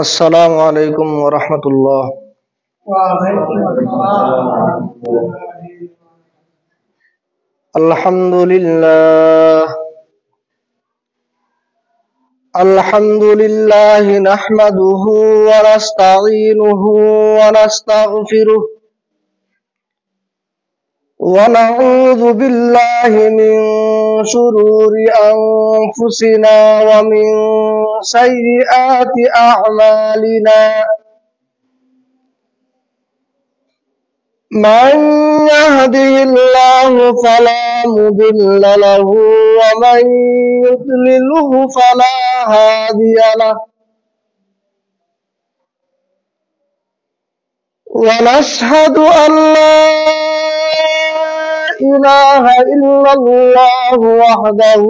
আসসালামু আলাইকুম ওয়া রাহমাতুল্লাহ। আলহামদুলিল্লাহ আলহামদুলিল্লাহ নাহমাদুহু ওয়া নাস্তাঈনুহু ওয়া নাস্তাগফিরুহ ওয়া নাউযু বিল্লাহি মিন শুরুরি আনফুসিনা ওয়া মিন সাইয়্যাতি আ'মালিনা। من يهده الله فلا مضل له ومن يضلله فلا هادي له، ونشهد أن لا إله إلا الله وحده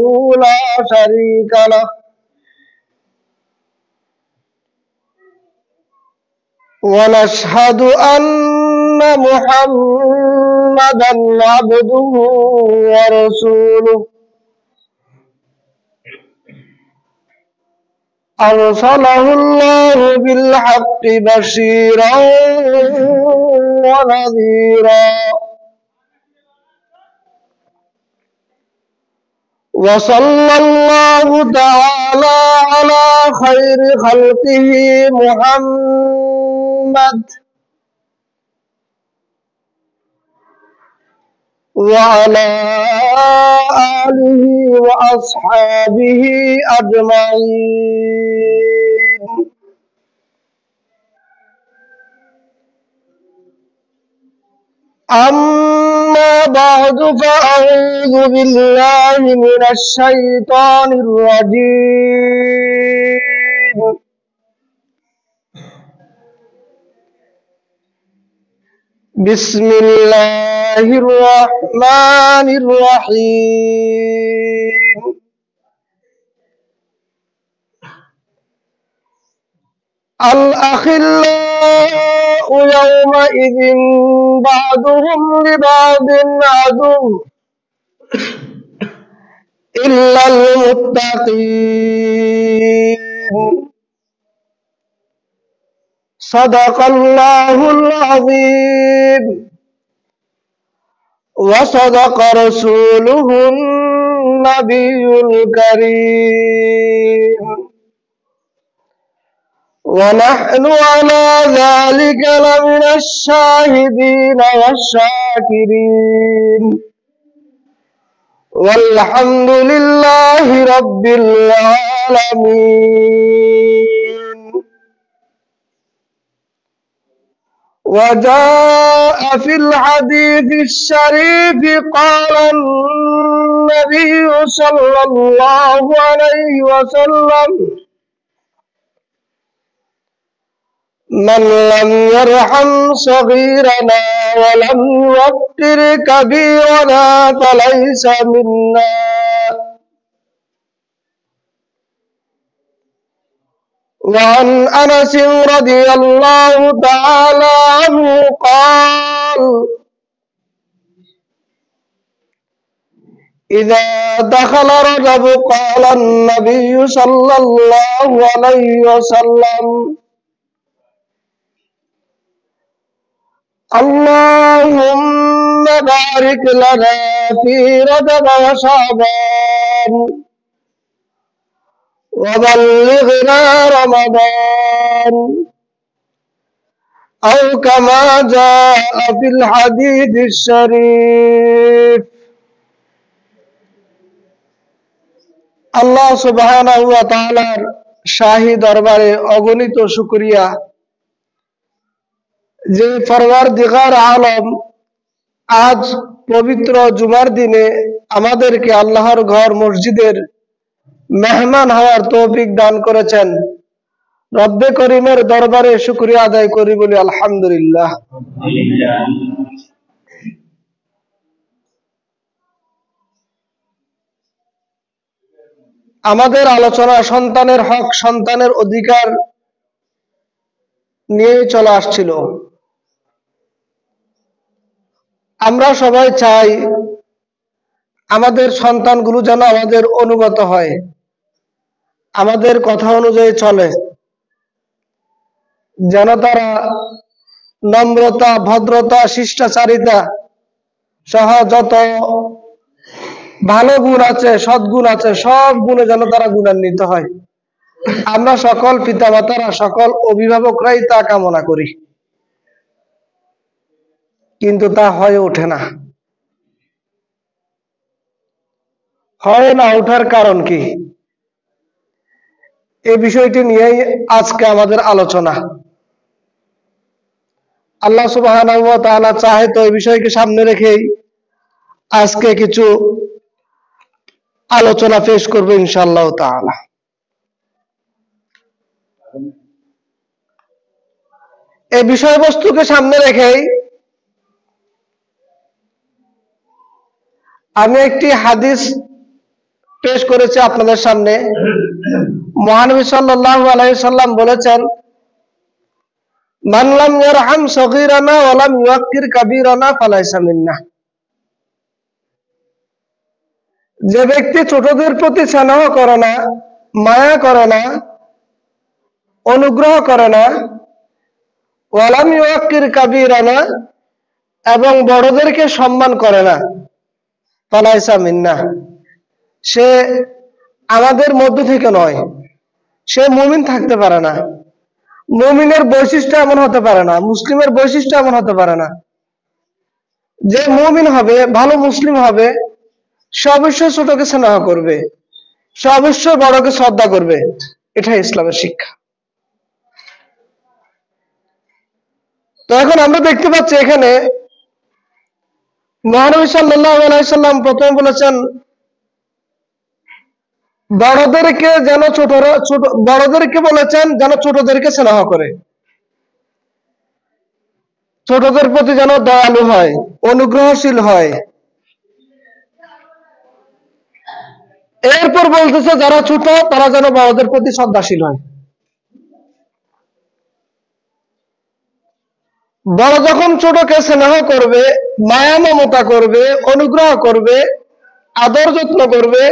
لا شريك له، ونشهد أن محمدا عبده ورسوله أرسله الله بالحق بشيرا ونذيرا، وصلى الله تعالى على خير خلقه محمد وعلى آله وأصحابه أجمعين. أما بعد فأعوذ بالله من الشيطان الرجيم. بسم الله الرحمن الرحيم. الأخلاء يومئذ بعضهم لبعض عدو إلا المتقين. صدق الله العظيم وصدق رسوله النبي الكريم، ونحن على ذلك لمن الشاهدين والشاكرين، والحمد لله رب العالمين. وجاء في الحديث الشريف قال النبي صلى الله عليه وسلم: من لم يرحم صغيرنا ولم يوقر كبيرنا فليس منا. وعن أنس رضي الله تعالى عنه قال: إذا دخل رجب قال النبي صلى الله عليه وسلم: اللهم بارك لنا في رجب وشعبان وبلغنا رمضان، أو كما جاء في الحديث الشريف. আল্লাহ সুবহানাহু ওয়া তাআলার শাহী দরবারে অগণিত শুকরিয়া যে পরওয়ারদিগার আলম আজ পবিত্র জুমার দিনে আমাদেরকে আল্লাহর ঘর মসজিদের মেহমান হওয়ার তৌফিক দান করেছেন। রব্বে করিমের দরবারে শুকরিয়া আদায় করি, বলি আলহামদুলিল্লাহ। আমাদের আলোচনা সন্তানের হক, সন্তানের অধিকার নিয়ে চলে আসছিল। আমরা সবাই চাই আমাদের সন্তানগুলো যেন আমাদের অনুগত হয়, আমাদের কথা অনুযায়ী চলে। যেন তারা নম্রতা, ভদ্রতা, শিষ্টাচারিতা সহ যত ভালো গুণ আছে, সদ্গুণ আছে, সব গুণে যেন তারা গুণান্বিত হয়। আমরা সকল পিতামাতারা, সকল অভিভাবকরাই তা কামনা করি, কিন্তু তা হয়ে ওঠে না। হয় না ওঠার কারণ কি? এই বিষয়টি নিয়েই আজকে আমাদের আলোচনা। আল্লাহ সুবহানাহু ওয়া তাআলা চাহে তো এই বিষয়কে সামনে রেখেই আজকে কিছু আলোচনা পেশ করব ইনশাআল্লাহ তাআলা। এই বিষয়বস্তুকে সামনে রেখেই আমি একটি হাদিস পেশ করেছি আপনাদের সামনে। মহানবী সাল্লাল্লাহু আলাইহি সাল্লাম বলেছেন, মান লাম ইয়ারহাম সগীরানা ওয়া লাম ইউক্কির কাবীরানা ফালাইসা মিন্না। যে ব্যক্তি ছোটদের প্রতি স্নেহ করে না, মায়া করে না, অনুগ্রহ করে না, ওয়া লাম ইউক্কির কাবীরানা, এবং বড়দেরকে সম্মান করে না, ফালাইসা মিন্না, সে আমাদের মধ্য থেকে নয়, সে মুমিন থাকতে পারে না। মুমিনের বৈশিষ্ট্য এমন হতে পারে না, মুসলিমের বৈশিষ্ট্য এমন হতে পারে না। যে মুমিন হবে, ভালো মুসলিম হবে, সে অবশ্যই ছোটকে স্নেহ করবে, সে অবশ্যই বড়কে শ্রদ্ধা করবে। এটাই ইসলামের শিক্ষা। তো এখন আমরা দেখতে পাচ্ছি এখানে মহানবী সাল্লাল্লাহু আলাইহি সাল্লাম প্রথমে বলেছেন, বড়দেরকে যেন বড়দেরকে বলেছেন যেন ছোটদেরকে স্নেহ করে, ছোটদের প্রতি যেন দয়ালু হয়, অনুগ্রহশীল হয়। এরপর বলতেছে যারা ছোট তারা যেন বড়দের প্রতি শ্রদ্ধাশীল হয়। বড় যখন ছোটকে স্নেহ করবে, মায়া মমতা করবে, অনুগ্রহ করবে, আদর যত্ন করবে,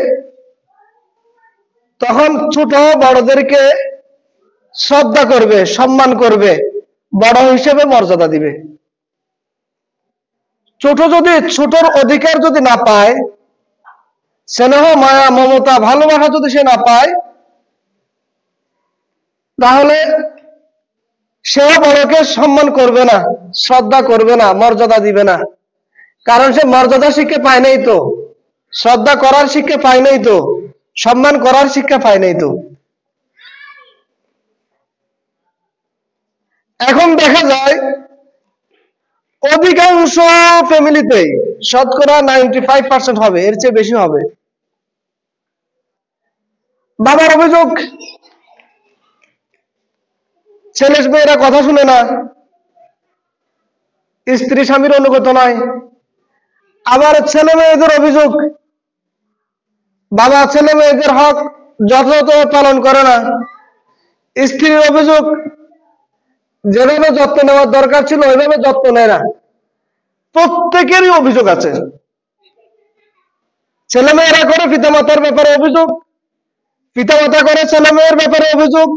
তখন ছোট বড়দেরকে শ্রদ্ধা করবে, সম্মান করবে, বড় হিসেবে মর্যাদা দিবে। ছোটর অধিকার যদি না পায়, স্নেহ, মায়া, মমতা, ভালোবাসা যদি সে না পায়, তাহলে সে বড়কে সম্মান করবে না, শ্রদ্ধা করবে না, মর্যাদা দিবে না। কারণ সে মর্যাদা শিক্ষা পায় নাই তো, শ্রদ্ধা করার শিক্ষা পায় নাই তো, সম্মান করার শিক্ষা পায় নাই তো। এখন দেখা যায় অধিকাংশ ফ্যামিলিতেই, শতকরা 95% হবে, এর চেয়ে বেশি হবে, বাবার অভিযোগ ছেলে মেয়েরা কথা শুনে না, স্ত্রী স্বামীর অনুগত নয়। আবার ছেলে মেয়েদের অভিযোগ বাবা ছেলে মেয়েদের হক যথাযথ পালন করে না। স্ত্রীর অভিযোগ যেভাবে যত্ন নেওয়ার দরকার ছিল ওইভাবে যত্ন নেয় না। প্রত্যেকেরই অভিযোগ আছে। ছেলে মেয়েরা করে পিতামাতার ব্যাপারে অভিযোগ, পিতামাতা করে ছেলে মেয়ের ব্যাপারে অভিযোগ,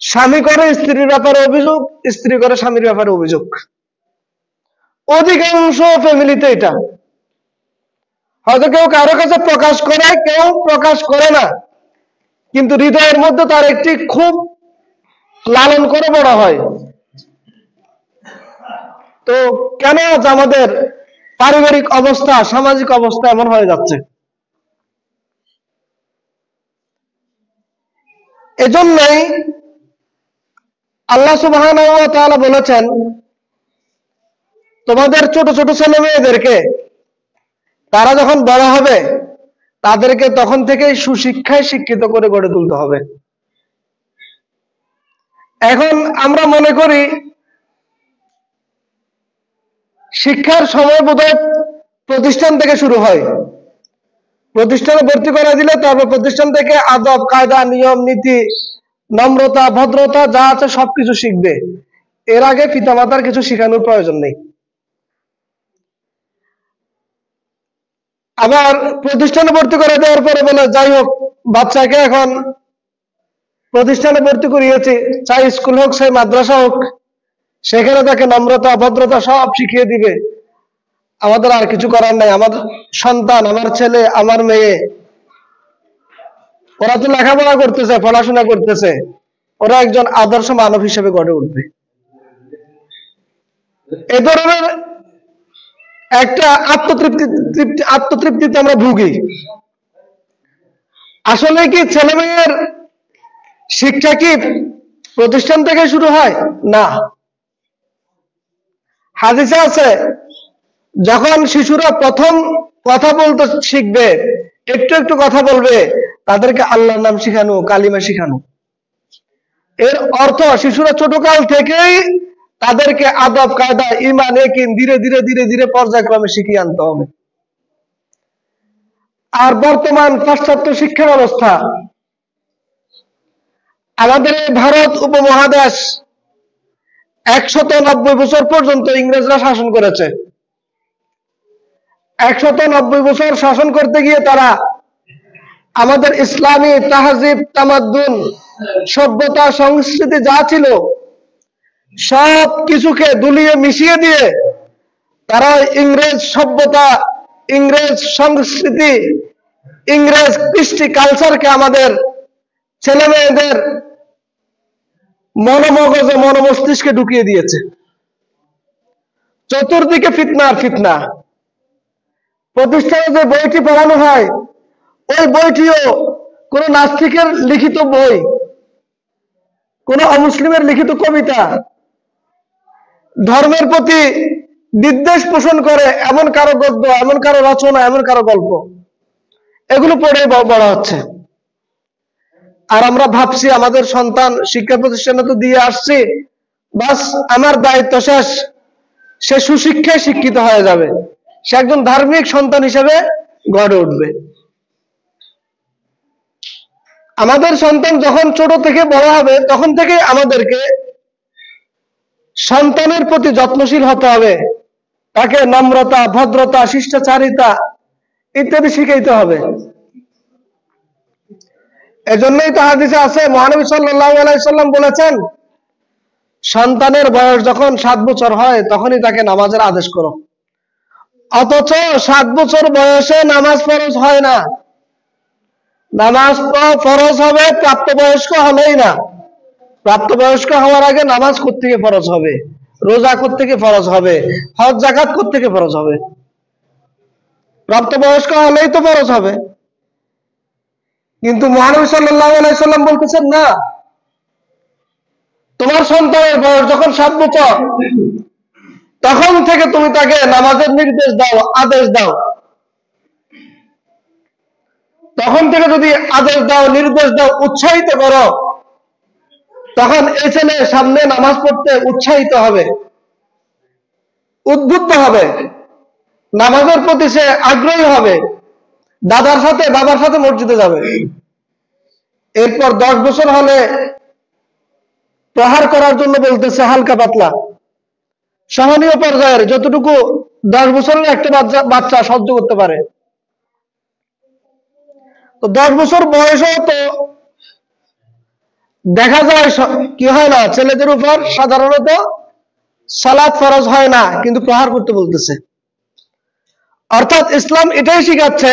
স্বামী করে স্ত্রীর ব্যাপারে অভিযোগ, স্ত্রী করে স্বামীর ব্যাপারে অভিযোগ। অধিকাংশ ফ্যামিলিতে এটা হয়তো কেউ কারো কাছে প্রকাশ করে, কেউ প্রকাশ করে না, কিন্তু হৃদয়ের মধ্যে তার একটি খুব লালন করে বড় হয়। তো কেন আজ আমাদের পারিবারিক অবস্থা, সামাজিক অবস্থা এমন হয়ে যাচ্ছে? এজন্যই আল্লাহ সুবহানাহু ওয়া তাআলা বলেছেন, তোমাদের ছোট ছোট ছেলে মেয়েদেরকে তারা যখন বড় হবে তাদেরকে তখন থেকেই সুশিক্ষায় শিক্ষিত করে গড়ে তুলতে হবে। এখন আমরা মনে করি শিক্ষার সময় বোধহয় প্রতিষ্ঠান থেকে শুরু হয়, প্রতিষ্ঠানে ভর্তি করে দিলে তারপর প্রতিষ্ঠান থেকে আদব কায়দা, নিয়ম নীতি, নম্রতা, ভদ্রতা যা আছে সবকিছু শিখবে। এর আগে পিতামাতার কিছু শেখানোর প্রয়োজন নেই। আবার প্রতিষ্ঠানে ভর্তি করে দেওয়ার পরে বলে যাই হোক বাচ্চাকে এখন প্রতিষ্ঠানে ভর্তি করিয়েছি, চাই স্কুল হোক চাই মাদ্রাসা হোক, সেখানে তাকে নম্রতা ভদ্রতা সব শিখিয়ে দিবে। আমাদের আর কিছু করার নাই। আমার সন্তান, আমার ছেলে, আমার মেয়ে, ওরা তো লেখাপড়া করতেছে, পড়াশোনা করতেছে, ওরা একজন আদর্শ মানব হিসেবে গড়ে উঠবে। এ ধরনের একটা আত্মতৃপ্তিতে আমরা ভুগি। আসলে কি ছেলে মেয়ের শিক্ষা কি প্রতিষ্ঠান থেকে শুরু হয়? না। হাদিসে আছে, যখন শিশুরা প্রথম কথা বলতে শিখবে, একটু একটু কথা বলবে, তাদেরকে আল্লাহর নাম শিখানো, কালিমা শিখানো। এর অর্থ শিশুরা ছোটকাল থেকেই তাদেরকে আদব কায়দা, ঈমান, ইয়াকিন ধীরে ধীরে ধীরে ধীরে পর্যায়ক্রমে শিখিয়ে আনতে হবে। আর বর্তমান পাশ্চাত্য শিক্ষা ব্যবস্থা, আমাদের এই ভারত উপমহাদেশ 190 বছর পর্যন্ত ইংরেজরা শাসন করেছে। 190 বছর শাসন করতে গিয়ে তারা আমাদের ইসলামী তাহজিব, তামাদ্দুন, সভ্যতা, সংস্কৃতি যা ছিল সব কিছুকে দুলিয়ে মিশিয়ে দিয়ে তারা ইংরেজ সভ্যতা, ইংরেজ সংস্কৃতি, ইংরেজ কৃষ্টি কালচারকে আমাদের ছেলে মেয়েদের মনোমগজে, মনোমস্তিষ্কে ঢুকিয়ে দিয়েছে। চতুর্দিকে ফিতনা আর ফিতনা। প্রতিষ্ঠানে যে বইটি পড়ানো হয়, ওই বইটিও কোন নাস্তিকের লিখিত বই, কোন অমুসলিমের লিখিত কবিতা, ধর্মের প্রতি বিদ্বেষ পোষণ করে এমন কারো গদ্য, এমন কারো রচনা, এমন কারো গল্প, এগুলো পড়ে বড় হচ্ছে। আর আমরা ভাবছি আমাদের সন্তান শিক্ষা প্রতিষ্ঠানে তো দিয়ে আসছি, বাস আমার দায়িত্ব শেষ, সে সুশিক্ষায় শিক্ষিত হয়ে যাবে, সে একজন ধার্মিক সন্তান হিসেবে গড়ে উঠবে। আমাদের সন্তান যখন ছোট থেকে বড় হবে, তখন থেকে আমাদেরকে সন্তানের প্রতি যত্নশীল হতে হবে, তাকে নম্রতা, ভদ্রতা, শিষ্টাচারিতা ইত্যাদি শিখাইতে হবে। এজন্যই তো হাদিসে আছে, মহানবী সাল্লাল্লাহু আলাইহি সাল্লাম বলেছেন, সন্তানের বয়স যখন 7 বছর হয় তখনই তাকে নামাজের আদেশ করো। অথচ 7 বছর বয়সে নামাজ ফরজ হয় না। নামাজ ফরজ হবে প্রাপ্তবয়স্ক হলেই না। প্রাপ্তবয়স্ক হওয়ার আগে নামাজ কোত্থেকে ফরজ হবে, রোজা কোত্থেকে ফরজ হবে, হজ যাকাত কোত্থেকে ফরজ হবে? প্রাপ্তবয়স্ক হলেই তো ফরজ হবে। কিন্তু মহানবী সাল্লাল্লাহু আলাইহি সাল্লাম বলতেছেন, না, তোমার সন্তানের বয়স যখন 7 বছর, তখন থেকে তুমি তাকে নামাজের নির্দেশ দাও, আদেশ দাও। তখন থেকে যদি আদেশ দাও, নির্দেশ দাও, উৎসাহিত করো, তখন এই ছেলে সামনে নামাজ পড়তে উৎসাহিত হবে, উদ্বুদ্ধ হবে, নামাজের প্রতি সে আগ্রহী হবে, দাদার সাথে বাবার সাথে মসজিদে যাবে। এরপর 10 বছর হলে প্রহার করার জন্য বলতেছে হালকা পাতলা, সহনীয় পর্যায়ের, যতটুকু 10 বছরের একটা বাচ্চা সহ্য করতে পারে। তো 10 বছর বয়সেও তো দেখা যায় কি হয় না, ছেলেদের উপর সাধারণত সালাত ফরজ হয় না, কিন্তু প্রহার করতে বলতেছে। অর্থাৎ ইসলাম এটাই শিখাচ্ছে,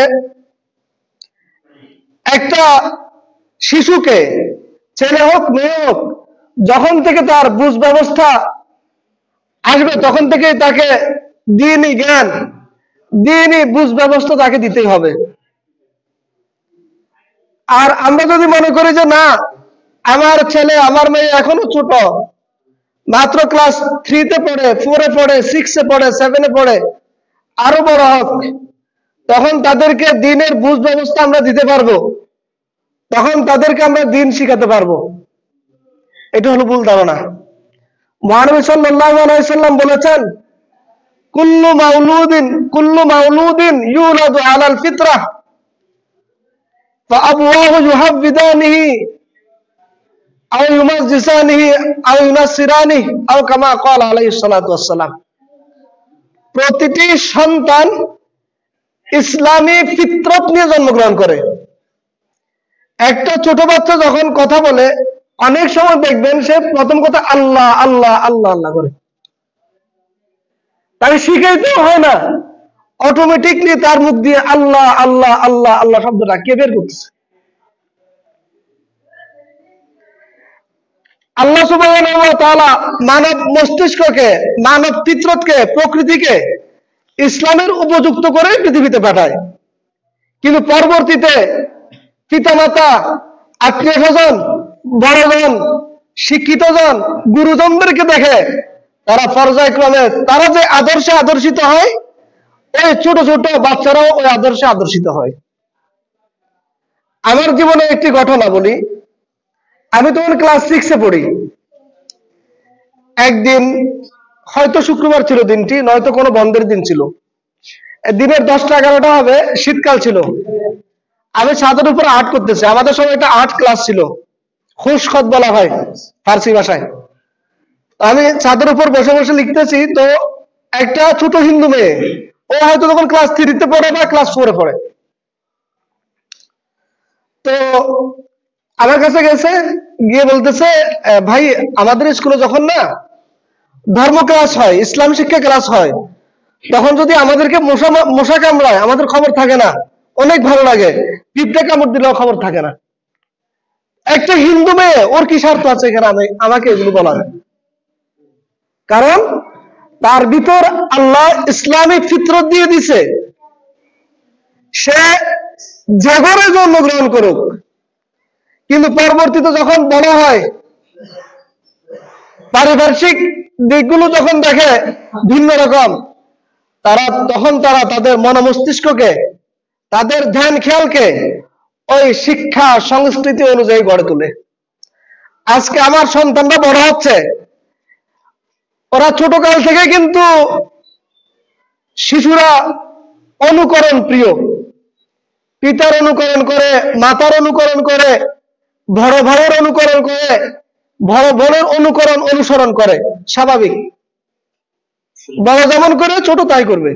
একটা শিশুকে, ছেলে হোক মেয়ে হোক, যখন থেকে তার বুঝ ব্যবস্থা আসবে তখন থেকে তাকে দ্বীনি জ্ঞান, দ্বীনি বুঝ ব্যবস্থা তাকে দিতেই হবে। আর আমরা যদি মনে করি যে না, আমার ছেলে, আমার মেয়ে এখনো ছোট, মাত্র ক্লাস 3-তে পড়ে, 4-এ পড়ে, 6-এ পড়ে, 7-এ পড়ে, আরো বড় হোক, তখন তাদেরকে দ্বীনের বুঝ ব্যবস্থা আমরা দিতে পারবো, তখন তাদেরকে আমরা দ্বীন শিখাতে পারবো। এটা হলো ভুল ধারণা। মহানবী সাল্লাল্লাহু আলাইহি সাল্লাম বলেছেন, কুল্লু মাউলুদিন ইউলাদু আলাল ফিতরাহ ফাআবওয়াহু ইউহাব্বিদানিহি আও ইউমাজ্জিসানিহি আও ইউনাসসিরানিহি আও কামা ক্বালা আলাইহিস সালাতু ওয়াস সালাম। প্রতিটি সন্তান ইসলামী ফিতরত নিয়ে জন্মগ্রহণ করে। একটা ছোট বাচ্চা যখন কথা বলে, অনেক সময় দেখবেন সে প্রথম কথা আল্লাহ আল্লাহ আল্লাহ আল্লাহ করে, তাকে শিখাইতেও হয় না, অটোমেটিকলি তার মুখ দিয়ে আল্লাহ আল্লাহ আল্লাহ আল্লাহ শব্দটা কে বের করতেছে? আল্লাহ সুবহানাহু ওয়া তাআলা মানব মস্তিষ্ককে, মানব ফিতরতকে, প্রকৃতিকে ইসলামের উপযুক্ত করে পৃথিবীতে পাঠায়। কিন্তু পরবর্তীতে পিতামাতা, আত্মীয় স্বজন, বড়জন, শিক্ষিত জন, গুরুজনদেরকে দেখে তারা পর্যায়ক্রমে তারা যে আদর্শে আদর্শিত হয়, ওই ছোট ছোট বাচ্চারাও ওই আদর্শে আদর্শিত হয়। আমার জীবনে একটি ঘটনা বলি। আমি তখন ক্লাস 6-এ পড়ি। একদিন হয়তো শুক্রবার ছিল দিনটি, নয়তো কোনো বন্ধের দিন ছিল। দিনের 10টা-11টা হবে, শীতকাল ছিল। আমি ছাদের উপর আর্ট করতেছি। আমাদের সময় একটা আর্ট ক্লাস ছিল, খুশখত বলা হয় ফার্সি ভাষায়। আমি ছাদের উপর বসে বসে লিখতেছি, তো একটা ছোট হিন্দু মেয়ে, ও হয়তো তখন ক্লাস 3-তে পড়ে বা ক্লাস 4-এ পড়ে, তো আমার কাছে গেছে, গিয়ে বলতেছে, ভাই আমাদের স্কুলে যখন না ধর্ম ক্লাস হয়, ইসলাম শিক্ষা ক্লাস হয়, তখন যদি আমাদেরকে মশা কামড়ায় আমাদের খবর থাকে না, অনেক ভালো লাগে। পিঁপড়ে কামড় দিলেও খবর থাকে না। একটা হিন্দু মেয়ে, ওর কি স্বার্থ আছে এখানে আমাকে এগুলো বলার? কারণ তার ভিতর আল্লাহ ইসলামিক ফিতরত দিয়ে দিছে, সে জাগরে জন্মগ্রহণ করুক। কিন্তু পরবর্তীতে যখন বড় হয়, পারিপার্শ্বিক দিকগুলো যখন দেখে ভিন্ন রকম, তখন তারা তাদের মন মস্তিষ্ককে, তাদের ধ্যান খেয়ালকে ওই শিক্ষা সংস্কৃতি অনুযায়ী গড়ে তোলে। আজকে আমার সন্তানরা বড় হচ্ছে, ওরা ছোট কাল থেকে কিন্তু শিশুরা অনুকরণ প্রিয়, পিতার অনুকরণ করে, মাতার অনুকরণ করে, বড় ভাইয়ের অনুকরণ করে, বড় বোনের অনুসরণ করে। স্বাভাবিক, বড় যেমন করে ছোট তাই করবে।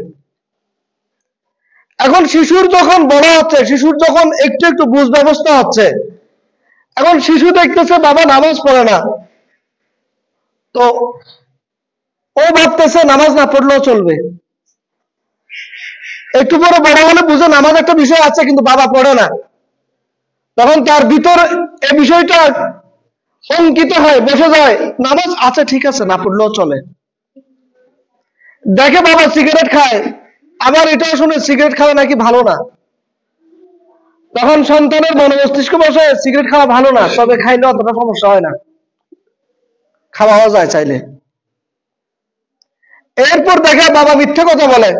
এখন শিশুর যখন বড় হচ্ছে, শিশুর যখন একটু একটু বুঝ ব্যবস্থা হচ্ছে, এখন শিশু দেখতেছে বাবা নামাজ পড়ে না, তো ও ভাবতেছে নামাজ না পড়লেও চলবে। একটু পরে বড় হলে বুঝে নামাজ একটা বিষয় আছে, কিন্তু বাবা পড়ে না, তখন তার ভিতর এই বিষয়টা অঙ্কিত হয়, বসে যায়, নামাজ আছে ঠিক আছে, না পড়লেও চলে। দেখে বাবা সিগারেট খায়, আবার এটাও শুনে সিগারেট খাওয়া নাকি ভালো না, তখন সন্তানের মন মস্তিষ্ক বসে সিগারেট খাওয়া ভালো না, তবে খাইলে অতটা সমস্যা হয় না, খাওয়াও যায় চাইলে। এরপর দেখে বাবা মিথ্যে কথা বলে।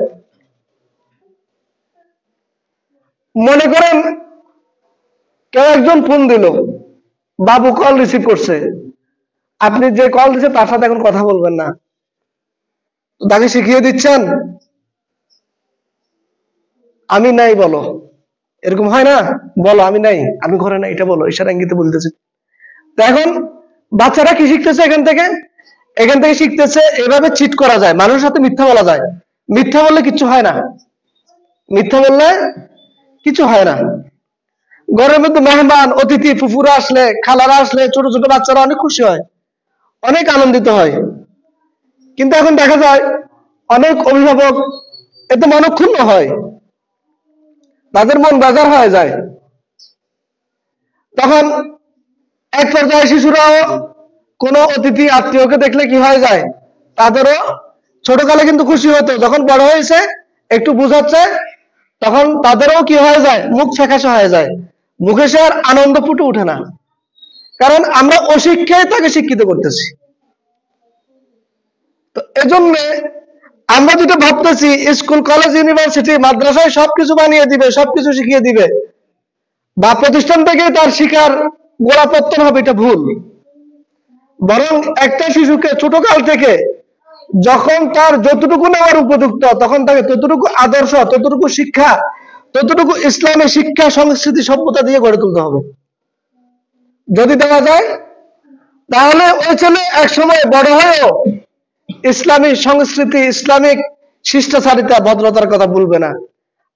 মনে করেন কেউ একজন ফোন দিল, বাবু কল রিসিভ করছে, আপনি যে কল দিচ্ছে তার সাথে এখন কথা বলবেন না, তাকে শিখিয়ে দিচ্ছেন আমি নাই বলো, এরকম হয় না? বলো আমি নাই, আমি ঘরে নাই, এটা বলো, ইশারা ইঙ্গিতে বলতেছি। তো এখন বাচ্চারা কি শিখতেছে এখান থেকে শিখতেছে এভাবে চিট করা যায়, মানুষের সাথে মিথ্যা বলা যায়। মিথ্যা বললে কিছু হয় না, মিথ্যা বললে কিছু হয় না। ঘরের মধ্যে মেহমান অতিথি, ফুফুরা আসলে, খালারা আসলে, ছোট ছোট বাচ্চারা অনেক খুশি হয়, অনেক আনন্দিত হয়। কিন্তু এখন দেখা যায় অনেক অভিভাবক এতে মনক্ষুণ্ণ হয়, তাদের মন বাজার হয়ে যায়। তখন এক পর্যায়ে শিশুরাও কোনো অতিথি আত্মীয়কে দেখলে কি হয়ে যায়, তাদেরও ছোটকালে কিন্তু খুশি হতো, যখন বড় হয়েছে একটু বুঝাচ্ছে, তখন তাদেরও কি হয়ে যায়, মুখ ফ্যাকাশে হয়ে যায়, মুখে সে আর আনন্দ ফুটে ওঠে না। কারণ আমরা অশিক্ষায় তাকে শিক্ষিত করতেছি। তো এজন্য আমরা যেটা ভাবতেছি স্কুল, কলেজ, ইউনিভার্সিটি, মাদ্রাসায় সবকিছু বানিয়ে দিবে, সবকিছু শিখিয়ে দিবে, বা প্রতিষ্ঠান থেকে তার শিক্ষার গোড়াপত্তন হবে, এটা ভুল। বরং একটা শিশুকে ছোটকাল থেকে যখন তার যতটুকু নেওয়ার উপযুক্ত, তখন তাকে ততটুকু আদর্শ, ততটুকু শিক্ষা, ততটুকু ইসলামী শিক্ষা, সংস্কৃতি, সভ্যতা দিয়ে গড়ে তুলতে হবে। যদি দেওয়া যায় তাহলে ওই ছেলে এক সময় বড় হয়েও ইসলামী সংস্কৃতি, ইসলামিক শিষ্টাচারিতা, ভদ্রতার কথা বলবে না।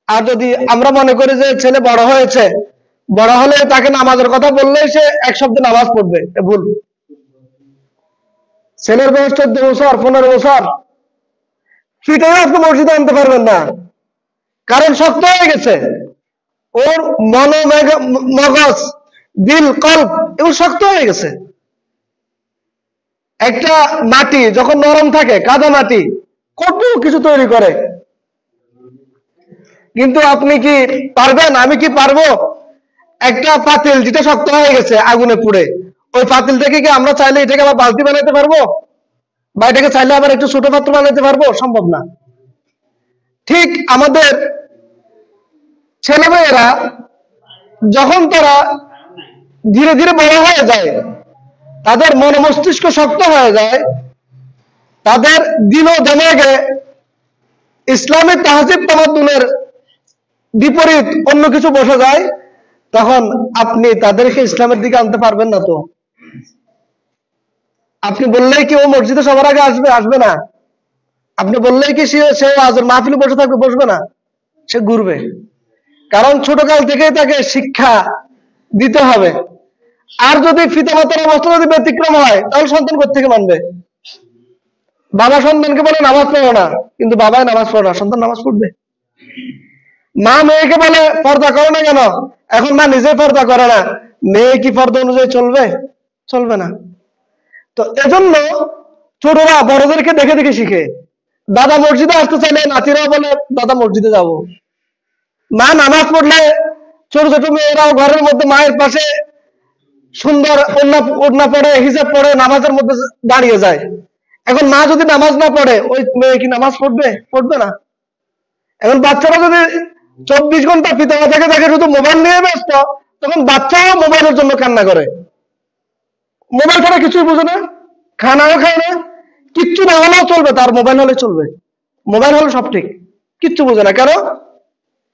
আর যদি আমরা মনে করি যে ছেলে বড় হয়েছে, বড় হলে তাকে নামাজের কথা বললে সে এক শব্দে নামাজ পড়বে, ভুল। ছেলের বয়স 14 বছর 15 বছর, ফিটাও আপনি মসজিদে আনতে পারবেন না, কারণ শক্ত হয়ে গেছে। ওর মগজ, দিল, কল্প এগুলো শক্ত হয়ে গেছে। একটা মাটি যখন নরম থাকে, কাদা মাটি কত কিছু তৈরি করে, কিন্তু আপনি কি পারবেন? আমি কি পারবো? একটা পাতিল যেটা শক্ত হয়ে গেছে আগুনে পুড়ে, ওই পাতিল থেকে কি আমরা চাইলে এটাকে আবার বালতি বানাতে পারবো? বা এটাকে চাইলে আবার একটু ছোট পাত্র বানাতে পারবো? সম্ভব না। ঠিক আমাদের ছেলেমেয়েরা যখন তারা ধীরে ধীরে বড় হয়ে যায়, তাদের মন মস্তিষ্ক শক্ত হয়ে যায়, তাদের দিল ও দেমাগে ইসলামী তাহজিব তামাদ্দুনের বিপরীত অন্য কিছু বসে যায়, তখন আপনি তাদেরকে ইসলামের দিকে আনতে পারবেন না। তো আপনি বললেই কি ও মসজিদে সবার আগে আসবে? আসবে না। আপনি বললেই কি সে আজর মাহফিলে বসে থাকবে? বসবে না, সে ঘুরবে। কারণ ছোটকাল থেকেই তাকে শিক্ষা দিতে হবে। আর যদি পিতামাতার অবস্থা যদি ব্যতিক্রম হয়, তাহলে সন্তান কোত্থেকে মানবে? বাবা সন্তানকে বলে নামাজ পড়ো না, কিন্তু বাবাই নামাজ পড়ে না, সন্তান নামাজ পড়বে? মা মেয়েকে বলে পর্দা করো না কেন, এখন মা নিজে পর্দা করে না, মেয়ে কি পর্দা অনুযায়ী চলবে? চলবে না। তো এজন্য ছোটরা বড়দেরকে দেখে দেখে শিখে। দাদা মসজিদে আসতে চাইলে নাতিরাও বলে দাদা মসজিদে যাব। মা নামাজ পড়লে ছোট ছোট মেয়েরাও ঘরের মধ্যে মায়ের পাশে সুন্দর ওড়না পড়ে, হিজাব পড়ে নামাজের মধ্যে দাঁড়িয়ে যায়। এখন মা যদি নামাজ না পড়ে, ওই মেয়ে কি নামাজ পড়বে? পড়বে না। এখন বাচ্চারা যদি 24 ঘন্টা পিতামাতাকে দেখে শুধু মোবাইল নিয়ে ব্যস্ত, তখন বাচ্চাও মোবাইলের জন্য কান্না করে। মোবাইল ছাড়া কিছুই বোঝে না, খানাও খায় না, কিচ্ছু না হলেও চলবে, তার মোবাইল হলে চলবে, মোবাইল হলে সব ঠিক, কিচ্ছু বোঝে না। কেন?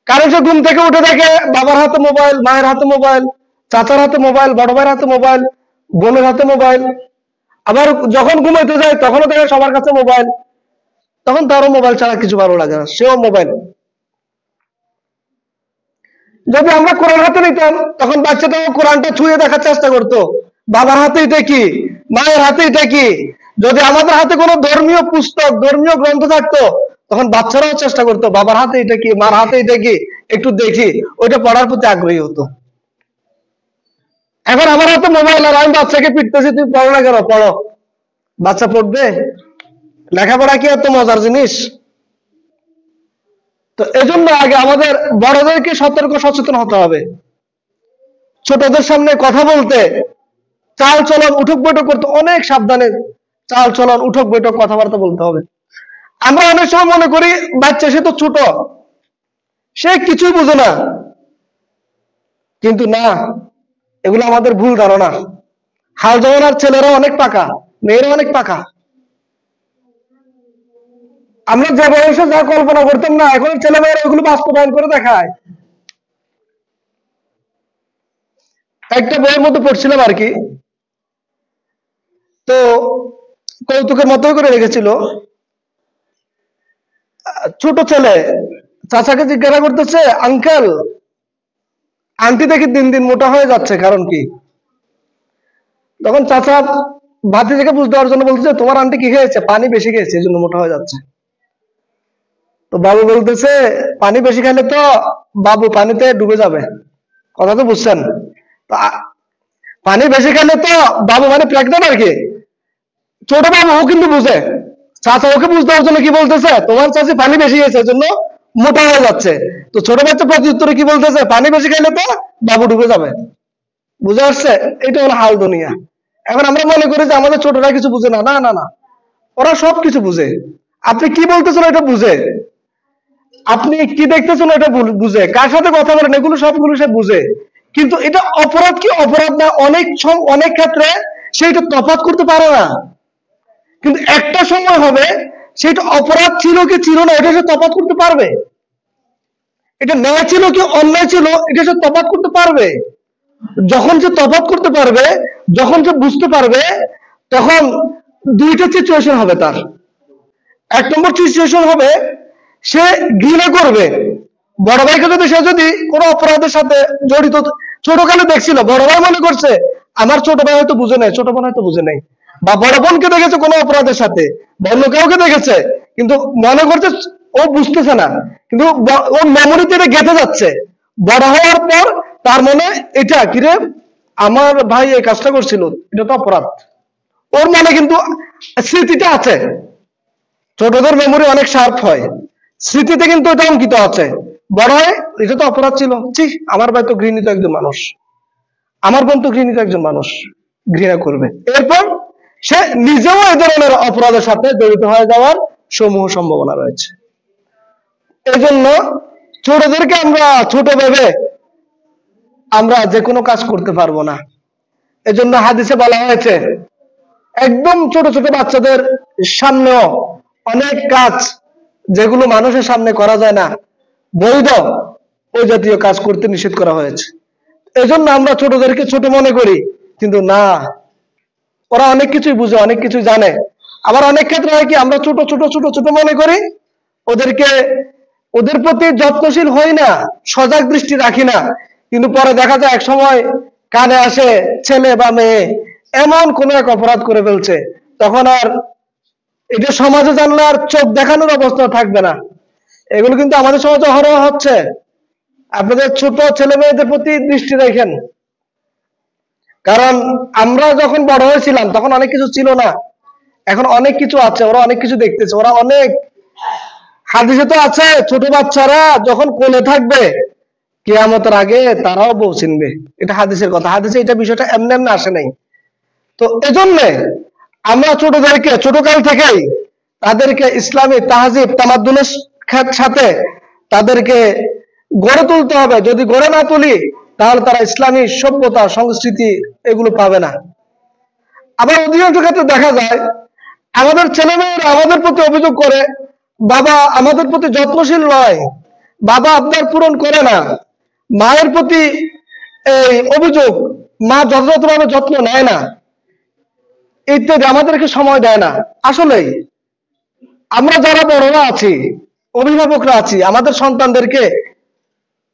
কারণ সে ঘুম থেকে উঠে দেখে বাবার হাতে মোবাইল, মায়ের হাতে মোবাইল, চাচার হাতে মোবাইল, বড় ভাইয়ের হাতে মোবাইল, বোনের হাতে মোবাইল। আবার যখন ঘুমাইতে যায় তখনও দেখে সবার কাছে মোবাইল, তখন তারও মোবাইল ছাড়া কিছু ভালো লাগে না, সেও মোবাইল। যদি আমরা কোরআন হাতে নিতাম, তখন বাচ্চাটাও কোরআনটা ছুঁয়ে দেখার চেষ্টা করতো, বাবার হাতে এটা কি, মায়ের হাতে এটা কি। যদি আমাদের হাতে কোনো ধর্মীয় পুস্তক, ধর্মীয় গ্রন্থ থাকতো, তখন বাচ্চারাও চেষ্টা করতো বাবার হাতে এটা কি, মার হাতে এটা কি, একটু দেখি, ওইটা পড়ার প্রতি আগ্রহী হতো। এখন আমার হাতে মোবাইল, আর আমি বাচ্চাকে পিটতেছি তুমি পড়ো না কেন? পড়ো। বাচ্চা পড়বে? লেখাপড়া কি এত মজার জিনিস? তো এজন্য আগে আমাদের বড়দেরকে সতর্ক সচেতন হতে হবে। ছোটদের সামনে কথা বলতে, চাল চলন, উঠক বৈঠক করতে অনেক সাবধানে চাল চলন, উঠক বৈঠক, কথাবার্তা বলতে হবে। আমরা অনেক সময় মনে করি বাচ্চা সে তো ছোট, সে কিছুই বুঝে না, কিন্তু না, এগুলো আমাদের ভুল ধারণা। হাল জমানার ছেলেরা অনেক পাকা, মেয়েরা অনেক পাকা। আমরা যে বয়সে যা কল্পনা করতাম না, এখন ছেলেমেয়েরা এগুলো বাস্তবায়ন করে দেখায়। একটা বইয়ের মধ্যে পড়ছিলাম আর কি, তো কৌতুকের মতোই করে রেখেছিল। ছোট ছেলে চাচাকে জিজ্ঞাসা করতেছে, আঙ্কেল আন্টি দেখি দিন দিন মোটা হয়ে যাচ্ছে, কারণ কি? তখন চাচা ভাতিজাকে বুঝ দেওয়ার জন্য বলতেছে, তোমার আন্টি কি খেয়েছে? পানি বেশি খেয়েছে, এই জন্য মোটা হয়ে যাচ্ছে। তো বাবু বলতেছে, পানি বেশি খেলে তো বাবু পানিতে ডুবে যাবে। কথা তো বুঝছেন? পানি বেশি খেলে তো বাবু মানে প্রেগনেন্ট আর কি। ছোট বাবু ও কিন্তু বুঝে, চাচা ওকে বুঝতে দেওয়ার জন্য কি বলতেছে, তোমার চাচি পানি বেশি খেয়েছে এজন্য মোটা হয়ে যাচ্ছে। তো ছোট বাচ্চা প্রতি উত্তরে কি বলতেছে, পানি বেশি খাইলে তো বাবু ডুবে যাবে। বুঝে আসছে? এটা হলো হাল দুনিয়া। এখন আমরা মনে করি যে আমাদের ছোটরা কিছু বুঝে না, না না না, ওরা সব কিছু বুঝে। আপনি কি বলতেছেন এটা বুঝে, আপনি কি দেখতেছেন এটা বুঝে, কার সাথে কথা বলেন এগুলো সবগুলো সে বুঝে। কিন্তু এটা অপরাধ কি অপরাধ না, অনেক ক্ষেত্রে সেটা তফাৎ করতে পারে না। কিন্তু একটা সময় হবে সেটা অপরাধ ছিল কি ছিল না, এটা সে তফাৎ করতে পারবে। এটা ন্যায় ছিল কি অন্যায় ছিল, এটা সে তফাৎ করতে পারবে। যখন সে তফাৎ করতে পারবে, যখন সে বুঝতে পারবে, তখন দুইটা সিচুয়েশন হবে তার। এক নম্বর সিচুয়েশন হবে সে ঘৃণা করবে বড় ভাইকে, যদি সে যদি কোনো অপরাধের সাথে জড়িত ছোটকালে দেখছিল, বড় ভাই মনে করছে আমার ছোট ভাই হয়তো বুঝে নাই, ছোট বোন হয়তো বুঝে নাই, বা বড় বোনকে দেখেছে কোনো অপরাধের সাথে, বা অন্য কাউকে দেখেছে, কিন্তু মনে করছে ও বুঝতেছে না, কিন্তু ওর মেমোরিতে এটা গেঁথে যাচ্ছে। বড় হওয়ার পর তার মনে এটা কিরে আমার ভাই এই কাজটা করছিল, এটা তো অপরাধ। ওর মনে কিন্তু স্মৃতিটা আছে। ছোটদের মেমোরি অনেক শার্প হয়, স্মৃতিতে কিন্তু এটা অঙ্কিত আছে। বড় হয় এটা তো অপরাধ ছিল, ছি আমার ভাই তো ঘৃণিত একজন মানুষ, আমার বোন তো ঘৃণিত একজন মানুষ, ঘৃণা করবে। এরপর সে নিজেও এই ধরনের অপরাধের সাথে জড়িত হয়ে যাওয়ার সমূহ সম্ভাবনা রয়েছে। এই জন্য ছোটদেরকে আমরা ছোট ভেবে আমরা যে কোনো কাজ করতে পারবো না। এজন্য হাদিসে বলা হয়েছে একদম ছোট ছোট বাচ্চাদের সামনেও অনেক কাজ যেগুলো মানুষের সামনে করা যায় না, বৈধ, ওই জাতীয় কাজ করতে নিষেধ করা হয়েছে। এজন্য আমরা ছোটদেরকে ছোট মনে করি, কিন্তু না, ওরা অনেক কিছুই বুঝে, অনেক কিছু জানে। আবার অনেক ক্ষেত্রে হয় কি আমরা ছোট ছোট ছোট ছোট মনে করি, ওদেরকে ওদের প্রতি যত্নশীল হই না, সজাগ দৃষ্টি রাখি না, কিন্তু পরে দেখা যায় এক সময় কানে আসে ছেলে বা মেয়ে এমন কোন এক অপরাধ করে ফেলছে, তখন আর এটা সমাজে জানলে আর চোখ দেখানোর অবস্থা থাকবে না। এগুলো কিন্তু আমাদের সমাজে অহরহ হচ্ছে। আপনাদের ছোট ছেলে মেয়েদের প্রতি দৃষ্টি রাখেন, কারণ আমরা যখন বড় হয়েছিলাম তখন অনেক কিছু ছিল না, এখন অনেক কিছু আছে, ওরা অনেক কিছু দেখতেছে, ওরা অনেক, হাদিসে তো আছে ছোট বাচ্চারা যখন কোলে থাকবে কিয়ামতের আগে তারাও বউ চিনবে, এটা হাদিসের কথা। হাদিসে এটা বিষয়টা এমনি এমনি আসে নাই। তো এজন্য আমরা ছোটদেরকে ছোটকাল থেকেই তাদেরকে ইসলামী তাহজিব তামাদ্দুনের সাথে তাদেরকে গড়ে তুলতে হবে। যদি গড়ে না তুলি তাহলে তারা ইসলামী সভ্যতা সংস্কৃতি এগুলো পাবে না। আবার অধিকাংশ ক্ষেত্রে দেখা যায় আমাদের ছেলেমেয়েরা আমাদের প্রতি অভিযোগ করে, বাবা আমাদের প্রতি যত্নশীল নয়, বাবা আবদার পূরণ করে না, মায়ের প্রতি এই অভিযোগ, মা যথাযথভাবে যত্ন নেয় না, ইত্যাদি, আমাদেরকে সময় দেয় না। আসলেই আমরা যারা বড়রা আছি, অভিভাবকরা আছি, আমাদের সন্তানদেরকে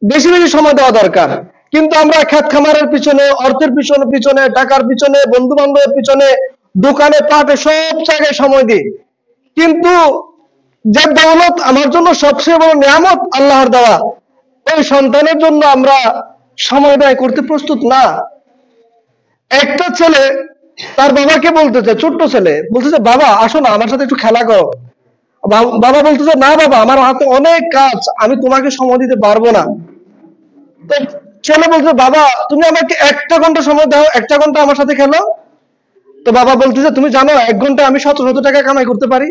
বেশি বেশি সময় দেওয়া দরকার। কিন্তু আমরা খেত খামারের পিছনে, অর্থের পিছনে, টাকার পিছনে, বন্ধু বান্ধবের পিছনে, দোকানে পাটে সব জায়গায় সময় দিই, কিন্তু যে দৌলত আমার জন্য সবচেয়ে বড় নিয়ামত আল্লাহর দেওয়া, ওই সন্তানের জন্য আমরা সময় ব্যয় করতে প্রস্তুত না। একটা ছেলে তার বাবাকে বলতেছে, ছোট্ট ছেলে বলতেছে, বাবা আসো না আমার সাথে একটু খেলা করো। বাবা বলতেছে, না বাবা আমার হাতে অনেক কাজ, আমি তোমাকে সময় দিতে পারবো না। তো ছেলে বলছে, বাবা তুমি আমাকে 1 ঘন্টা সময় দাও, 1 ঘন্টা আমার সাথে খেলো। তো বাবা বলতেছে, তুমি জানো 1 ঘন্টা আমি 100 টাকা কামাই করতে পারি,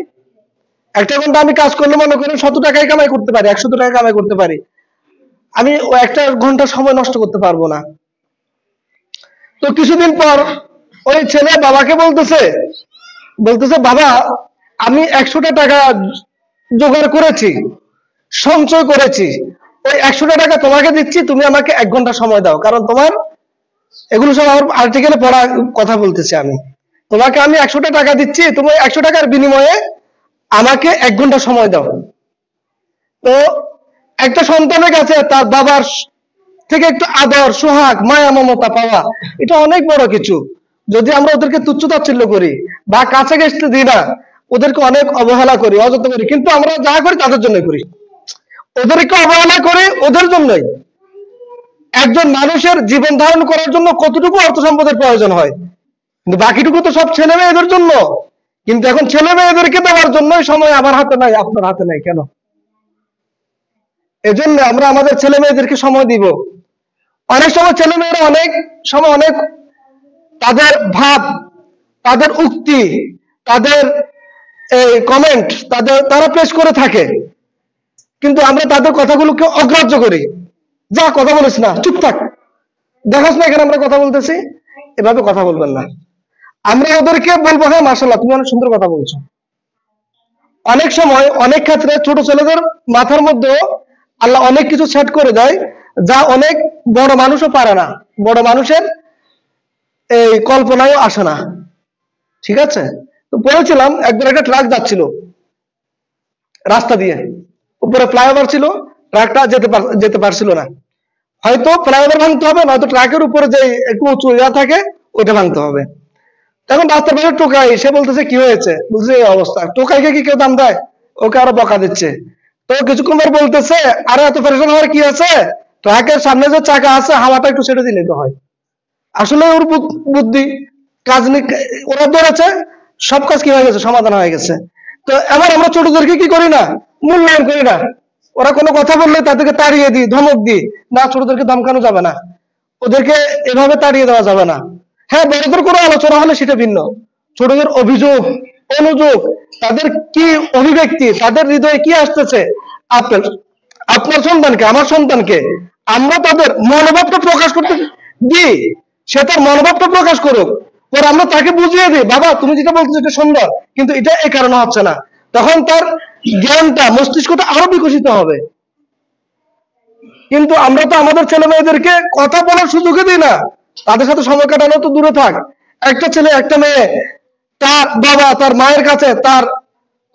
1 ঘন্টা আমি কাজ করলে মনে করেন 100 টাকাই কামাই করতে পারি, 100 টাকা কামাই করতে পারি, আমি 1 ঘন্টা সময় নষ্ট করতে পারবো না। তো কিছুদিন পর ওই ছেলে বাবাকে বলতেছে বাবা আমি 100 টাকা জোগাড় করেছি, সঞ্চয় করেছি, ওই 100 টাকা তোমাকে দিচ্ছি, তুমি আমাকে 1 ঘন্টা সময় দাও, কারণ তোমার এগুলো সব আমার আর্টিকেলে পড়া কথা বলতেছি, আমি তোমাকে আমি 100 টাকা দিচ্ছি, তুমি 100 টাকার বিনিময়ে আমাকে 1 ঘন্টা সময় দাও। তো একটা সন্তানের কাছে তার বাবার থেকে একটু আদর, সোহাগ, মায়া, মমতা পাওয়া, এটা অনেক বড় কিছু। যদি আমরা ওদেরকে তুচ্ছ তাচ্ছিল্য করি বা কাছে ঘেঁষতে দিই না, ওদেরকে অনেক অবহেলা করি, অযত্ন করি, কিন্তু আমরা যা করি তাদের জন্য করি, ওদেরকে অবহেলা করি ওদের জন্যই। একজন মানুষের জীবন ধারণ করার জন্য কতটুকু অর্থ সম্পদের প্রয়োজন হয়, কিন্তু বাকিটুকু তো সব ছেলে মেয়েদের জন্য। কিন্তু এখন ছেলে মেয়েদেরকে দেওয়ার জন্যই সময় আমার হাতে নাই, আপনার হাতে নাই কেন? এজন্য আমরা আমাদের ছেলে মেয়েদেরকে সময় দিব। অনেক সময় ছেলে মেয়েরা অনেক সময় অনেক তাদের ভাব, তাদের উক্তি, তাদের এই কমেন্ট তারা পেশ করে থাকে, কিন্তু আমরা তাদের কথাগুলোকে অগ্রাহ্য করি, যা কথা বলিস না, চুপ থাক, দেখাস না এখানে আমরা কথা বলতেছি, এভাবে কথা বলবেন না। আমরা ওদেরকে বলবো, হ্যাঁ মাশাআল্লাহ তুমি অনেক সুন্দর কথা বলছো। অনেক সময় অনেক ক্ষেত্রে ছোট ছেলেদের মাথার মধ্যে আল্লাহ অনেক কিছু সেট করে দেয় যা অনেক বড় মানুষও পারে না, বড় মানুষের এই কল্পনায়ও আসে না। ঠিক আছে? তো বলেছিলাম একবার একটা ট্রাক যাচ্ছিল রাস্তা দিয়ে, উপরে ফ্লাইওভার ছিল, ট্রাকটা যেতে পারছিল না। হয়তো ফ্লাইওভার ভাঙতে হবে, নয়তো ট্রাকের উপরে যে একটু উঁচু থাকে ওইটা ভাঙতে হবে। এখন রাস্তার পাশে টোকাই, সে বলতেছে কি হয়েছে, বুঝছে এই অবস্থা, টোকাইকে কি কেউ দাম দেয়? ওকে আরো বকা দিচ্ছে। তো কিছুক্ষণ পর বলতেছে আরে এত পরেশান হওয়ার কি আছে, ট্রাকের সামনে যে চাকা আছে হাওয়াটা একটু ছেড়ে দিলে তো হয়। আসলে ওর বুদ্ধি কাজ ওরা ধরেছে, সব কাজ কি হয়ে গেছে, সমাধান হয়ে গেছে। তো এবার আমরা ছোটদেরকে কি করি না, মূল্যায়ন করি না। ওরা কোনো কথা বললে তাদেরকে তাড়িয়ে দিই, ধমক দিই না, ছোটদেরকে ধমকানো যাবে না, ওদেরকে এভাবে তাড়িয়ে দেওয়া যাবে না। হ্যাঁ, বড়দের কোনো আলোচনা হলে সেটা ভিন্ন। ছোটদের অভিযোগ, অনুযোগ, তাদের কি অভিব্যক্তি, তাদের হৃদয়ে কি আসতেছে, আপনার আপনার সন্তানকে, আমার সন্তানকে আমরা তাদের মনোভাবটা প্রকাশ করতে দিই, সে তার মনোভাবটা প্রকাশ করুক, পরে আমরা তাকে বুঝিয়ে দিই বাবা তুমি যেটা বলছো এটা সুন্দর, কিন্তু এটা এই কারণে হচ্ছে না। তখন তার জ্ঞানটা, মস্তিষ্কটা আরো বিকশিত হবে। কিন্তু আমরা তো আমাদের ছেলে মেয়েদেরকে কথা বলার সুযোগই দিই না, তাদের সাথে সময় কাটানো তো দূরে থাক। একটা ছেলে একটা মেয়ে তার বাবা তার মায়ের কাছে তার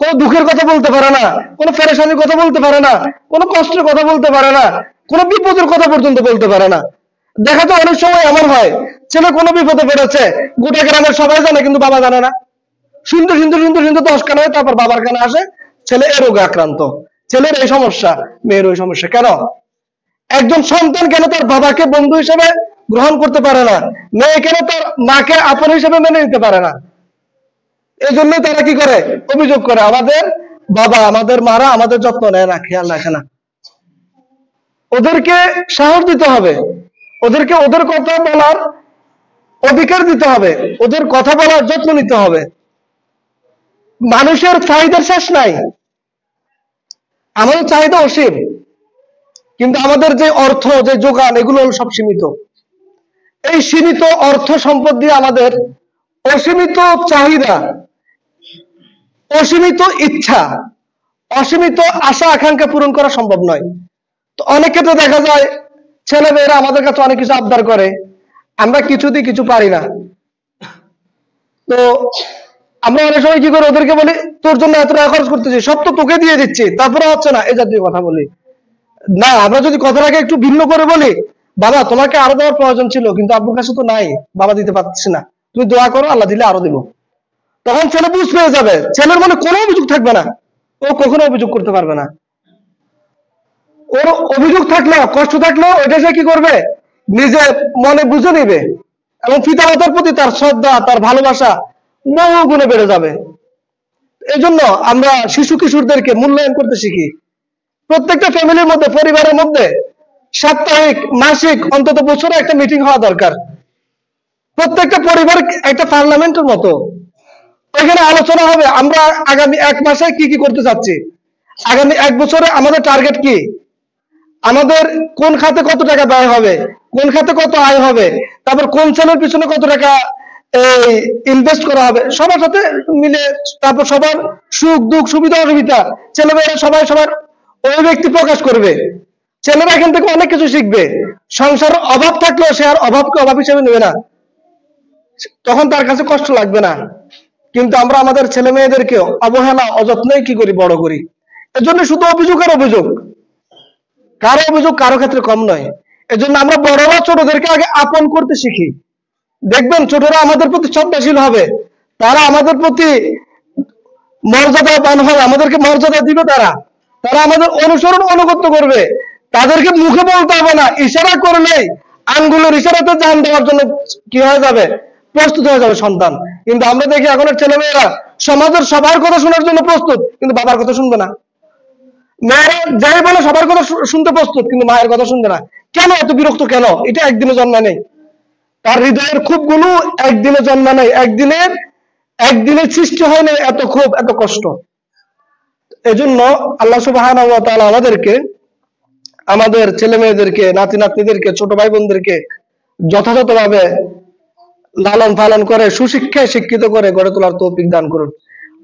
কোন দুঃখের কথা বলতে পারে না, কোন পেরেশানির কথা বলতে পারে না, কোন কষ্টের কথা বলতে পারে না, কোন বিপদের কথা পর্যন্ত বলতে পারে না। দেখা যায় অনেক সময় এমন হয় ছেলে কোনো বিপদে পড়েছে, গোটা গ্রামের সবাই জানে কিন্তু বাবা জানে না। শুনতে শুনতে শুনতে শুনতে 10 কানে হয়, তারপর বাবার কানে আসে ছেলে এ রোগে আক্রান্ত, ছেলের এই সমস্যা, মেয়ের ওই সমস্যা। কেন? একজন সন্তান কেন তার বাবাকে বন্ধু হিসেবে গ্রহণ করতে পারে না, মেয়ে কেন তার মাকে আপন হিসেবে মেনে নিতে পারে না? এই জন্যই তারা কি করে, অভিযোগ করে আমাদের বাবা আমাদের মারা আমাদের যত্ন নেয় না, খেয়াল রাখে না। ওদেরকে সাহস দিতে হবে, ওদেরকে ওদের কথা বলার অধিকার দিতে হবে, ওদের কথা বলার যত্ন নিতে হবে। মানুষের চাহিদার শেষ নাই, আমাদের চাহিদা অসীম, কিন্তু আমাদের যে অর্থ, যে যোগান, এগুলো সব সীমিত। এই সীমিত অর্থ সম্পদ দিয়ে আমাদের অসীমিত চাহিদা, অসীমিত ইচ্ছা, অসীমিত আশা আকাঙ্ক্ষা পূরণ করা সম্ভব নয়। তো অনেক ক্ষেত্রে দেখা যায় ছেলে মেয়েরা আমাদের কাছে অনেক কিছু আবদার করে, আমরা কিছুতেই কিছু পারি না। তো আমরা অনেক সময় কি করি, ওদেরকে বলি তোর জন্য এত টাকা খরচ করতেছি, সব তো তোকে দিয়ে দিচ্ছি, তারপরে হচ্ছে না, এই জাতীয় কথা বলি। না, আমরা যদি কথাটাকে একটু ভিন্ন করে বলি, বাবা তোমাকে আরো দেওয়ার প্রয়োজন ছিল কিন্তু আব্বুর কাছে তো নাই, বাবা দিতে পারছি না, তুমি দোয়া করো আল্লাহ দিলে আরো দিব। তখন ছেলে বুঝ পেয়ে যাবে, ছেলের মনে কোনো অভিযোগ থাকবে না, ও কখনো অভিযোগ করতে পারবে না। ওর অভিযোগ থাকলেও, কষ্ট থাকলেও এটা সে কি করবে, নিজে মনে বুঝে নিবে, এবং পিতা মাতার প্রতি তার শ্রদ্ধা, তার ভালোবাসা বহু গুণে বেড়ে যাবে। এই জন্য আমরা শিশু কিশোরদেরকে মূল্যায়ন করতে শিখি। প্রত্যেকটা ফ্যামিলির মধ্যে, পরিবারের মধ্যে সাপ্তাহিক, মাসিক, অন্তত বছরে একটা মিটিং হওয়া দরকার। প্রত্যেকটা পরিবার একটা পার্লামেন্টের মতো, ওইখানে আলোচনা হবে আমরা আগামী 1 মাসে কি কি করতে চাচ্ছি, আগামী 1 বছরে আমাদের টার্গেট কি, আমাদের কোন খাতে কত টাকা ব্যয় হবে, কোন খাতে কত আয় হবে, তারপর কোন ছেলের পিছনে কত টাকা ইনভেস্ট করা হবে, সবার সাথে মিলে, তারপর সবার সুখ দুঃখ, সুবিধা অসুবিধা, ছেলেমেয়েরা সবাই সবার অভিব্যক্তি প্রকাশ করবে। ছেলেরা এখান থেকে অনেক কিছু শিখবে। সংসারের অভাব থাকলেও সে আর অভাবকে অভাব হিসেবে নেবে না, তখন তার কাছে কষ্ট লাগবে না। কিন্তু আমরা আমাদের ছেলে মেয়েদেরকে অবহেলা, অযত্নই কি করি, বড় করি। এর জন্য শুধু অভিযোগ আর অভিযোগ, কারো অভিযোগ কারো ক্ষেত্রে কম নয়। এজন্য আমরা বড়রা ছোটদেরকে আগে আপন করতে শিখি, দেখবেন ছোটরা আমাদের প্রতি শ্রদ্ধাশীল হবে, তারা আমাদের প্রতি মর্যাদাবান হবে, আমাদেরকে মর্যাদা দিবে, তারা তারা আমাদের অনুসরণ, অনুগত্য করবে। তাদেরকে মুখে বলতে হবে না, ইশারা করলেই, আঙ্গুলের ইশারাতে জান দেওয়ার জন্য কি হয়ে যাবে, প্রস্তুত হয়ে যাবে সন্তান। কিন্তু আমরা দেখি এখনের ছেলেমেয়েরা সমাজের সবার কথা শোনার জন্য প্রস্তুত, কিন্তু বাবার কথা শুনবে না। মেয়েরা যাই বলে সবার কথা শুনতে প্রস্তুত, কিন্তু মায়ের কথা শুনবে না। কেন এত বিরক্ত, কেন? এটা একদিনে জন্মা নেই, তার হৃদয়ের ক্ষোভগুলো একদিনে জন্মা নেই, একদিনের সৃষ্টি হয় না এত ক্ষোভ, এত কষ্ট। এজন্য আল্লাহ সুবহানাহু ওয়া তাআলা আমাদেরকে, আমাদের ছেলে মেয়েদেরকে, নাতি নাতনিদেরকে, ছোট ভাই বোনদেরকে যথাযথভাবে লালন পালন করে সুশিক্ষায় শিক্ষিত করে গড়ে তোলার তৌফিক দান করুন।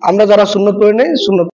আমরা যারা সুন্নত পড়ি নেই, সুন্নত